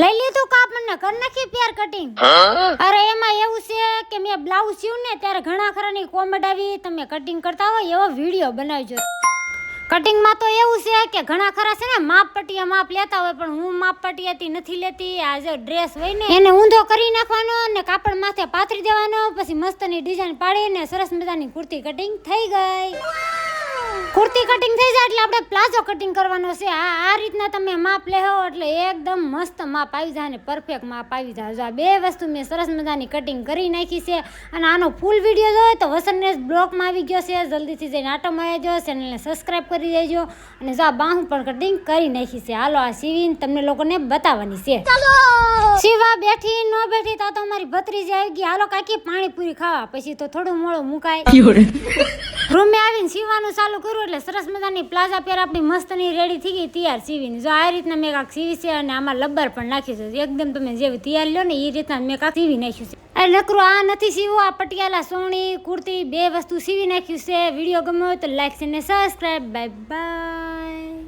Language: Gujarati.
લઈ લીધું કાપડ ને કરી નાખી પેર કટિંગ. અરે એમાં એવું છે કે મેં બ્લાઉઝ સીવ્યું ને ત્યારે ઘણા ખરાની કોમેન્ટ આવી, તમે કટિંગ કરતા હોય એવો વિડીયો બનાવજો. કટિંગ માં તો એવું છે કે ઘણા ખરા છે ને માપ પટ્ટીયા માપ લેતા હોય, પણ હું માપ પટ્ટીયાથી નથી લેતી. આ જે ડ્રેસ હોય ને એને ઊંધો કરી નાખવાનો અને કાપડ માથે પાથરી દેવાનો, પછી મસ્તની ડિઝાઇન પાડીને સરસ મજાની કુર્તી કટિંગ થઈ ગઈ. કુર્તી કટિંગ થઈ જાય એટલે આપણે પ્લાઝો કટિંગ કરવાનો છે. આ રીતના તમે માપ લેહો એટલે એકદમ મસ્ત માપ આવી જાય ને પરફેક્ટ માપ આવી જાય. આ બે વસ્તુ મેં સરસ મજાની કટિંગ કરી નાખી છે. અને આનો ફૂલ વિડીયો જોઈએ તો વસંતનેસ બ્લોગમાં આવી ગયો છે, જલ્દીથી જઈને આટો મારી દેજો, ચેનલને સબસ્ક્રાઈબ કરી દેજો. અને જો આ બાહુ પણ કટિંગ કરી નાખી છે. હાલો આ સીવીને તમને લોકોને બતાવવાની છે. શિવા બેઠી ન બેઠી તો અમારી ભત્રીજી આવી ગઈ. હાલો કાકી પાણીપુરી ખાવા, પછી તો થોડું મોડું મુકાય. રૂમે આવીને સીવાનું ચાલુ કર્યું એટલે સરસ મજાની પ્લાઝા પેર આપણી મસ્તની રેડી થઈ ગઈ તૈયાર સીવીને. જો આ રીતના મેં કાંક સીવી છે અને આમાં લબ્બર પણ નાખ્યું છે. એકદમ તમે જેવી તૈયાર લો ને એ રીતના મેં કાંક સીવી નાખ્યું છે. એટલે નકરું આ નથી સીવું, આ પટિયાલા સોણી કુર્તી બે વસ્તુ સીવી નાખ્યું છે. વિડીયો ગમ્યો હોય તો લાઈક અને સબસ્ક્રાઈબ. Bye bye.